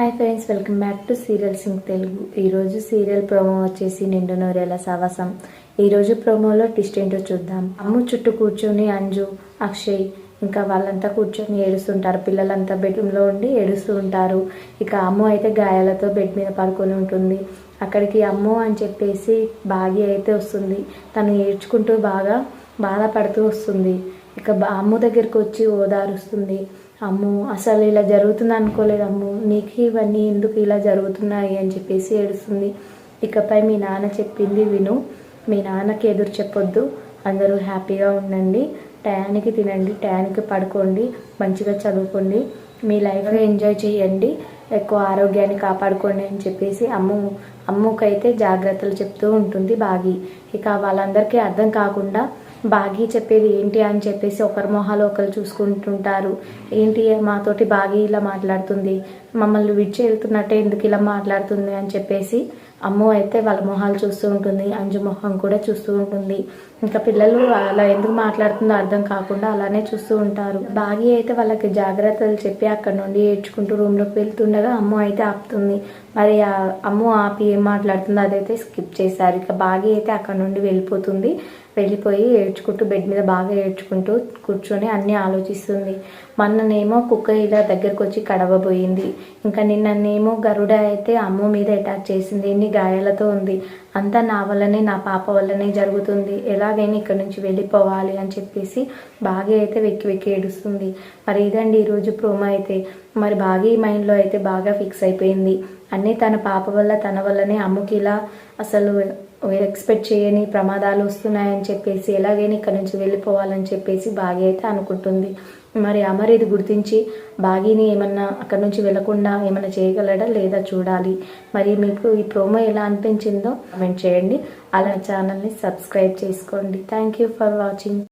Hi friends, welcome back to serial Singh Telugu. ఈరోజు serial promo వచ్చేసి నిండు నూరేళ్ల సావాసం. ఈరోజు ప్రోమోలో ట్విస్ట్ ఏంటో చూద్దాం. అమ్ము చుట్టూ కూర్చొని అంజు, అక్షయ్ ఇంకా వాళ్ళంతా కూర్చొని ఏడుస్తుంటారు. పిల్లలంతా బెడ్రూమ్లో ఉండి ఏడుస్తూ ఉంటారు. ఇక అమ్ము అయితే గాయాలతో బెడ్ మీద పడుకొని ఉంటుంది. అక్కడికి అమ్ము అని చెప్పేసి భాగ్య అయితే వస్తుంది. తను ఏడ్చుకుంటూ బాగా బాధపడుతూ వస్తుంది. ఇక అమ్ము దగ్గరికి వచ్చి ఓదారుస్తుంది. అమ్ము, అసలు ఇలా జరుగుతుంది అనుకోలేదు అమ్ము, నీకు ఇవన్నీ ఎందుకు ఇలా జరుగుతున్నాయి అని చెప్పేసి ఏడుస్తుంది. ఇకపై మీ నాన్న చెప్పింది విను, మీ నాన్నకి ఎదురు చెప్పొద్దు, అందరూ హ్యాపీగా ఉండండి, టయానికి తినండి, టయానికి పడుకోండి, మంచిగా చదువుకోండి, మీ లైఫ్ ఎంజాయ్ చేయండి, ఎక్కువ ఆరోగ్యాన్ని కాపాడుకోండి అని చెప్పేసి అమ్ముకైతే జాగ్రత్తలు చెప్తూ ఉంటుంది బాగి. ఇక వాళ్ళందరికీ అర్థం కాకుండా బాగి చెప్పేది ఏంటి అని చెప్పేసి ఒకరి మొహాలు ఒకరు చూసుకుంటుంటారు. ఏంటి మాతోటి బాగి ఇలా మాట్లాడుతుంది, మమ్మల్ని విడిచి వెళ్తున్నట్టే ఎందుకు ఇలా మాట్లాడుతుంది అని చెప్పేసి అమ్ము అయితే వాళ్ళ మొహాలు చూస్తూ ఉంటుంది. అంజు మొహం కూడా చూస్తూ ఉంటుంది. ఇంకా పిల్లలు అలా ఎందుకు మాట్లాడుతుందో అర్థం కాకుండా అలానే చూస్తూ ఉంటారు. బాగి అయితే వాళ్ళకి జాగ్రత్తలు చెప్పి అక్కడ నుండి ఏడ్చుకుంటూ రూమ్లోకి వెళ్తుండగా అమ్ము అయితే ఆపుతుంది. మరి అమ్ము ఆపి ఏం మాట్లాడుతుందో అదైతే స్కిప్ చేశారు. ఇక బాగి అయితే అక్కడ నుండి వెళ్ళిపోయి ఏడ్చుకుంటూ బెడ్ మీద బాగా ఏడ్చుకుంటూ కూర్చొని అన్నీ ఆలోచిస్తుంది. మొన్ననేమో కుక్క ఇలా దగ్గరకు వచ్చి కడవబోయింది. ఇంకా నిన్ననేమో గరుడ అయితే అమ్ము మీద అటాక్ చేసింది. ఎన్ని గాయాలతో ఉంది, అంతా నా వల్లనే, నా పాప వల్లనే జరుగుతుంది, ఎలాగైనా ఇక్కడ నుంచి వెళ్ళిపోవాలి అని చెప్పేసి బాగా అయితే వెక్కి ఏడుస్తుంది. మరి ఇదండి ఈరోజు ప్రోమో అయితే. మరి బాగా మైండ్లో అయితే బాగా ఫిక్స్ అయిపోయింది. అన్నీ తన పాప వల్ల, తన వల్లనే అమ్ముకి ఇలా అసలు ఎక్స్పెక్ట్ చేయని ప్రమాదాలు వస్తున్నాయని చెప్పేసి ఎలాగైనా ఇక్కడ నుంచి వెళ్ళిపోవాలని చెప్పేసి బాగా అయితే అనుకుంటుంది. మరి అమర్ ఇది గుర్తించి బాగీని ఏమన్నా అక్కడ నుంచి వెళ్లకుండా ఏమన్నా చేయగలడా లేదా చూడాలి. మరి మీకు ఈ ప్రోమో ఎలా అనిపించిందో కామెంట్ చేయండి. అలా ఛానల్ని సబ్స్క్రైబ్ చేసుకోండి. Thank you for watching.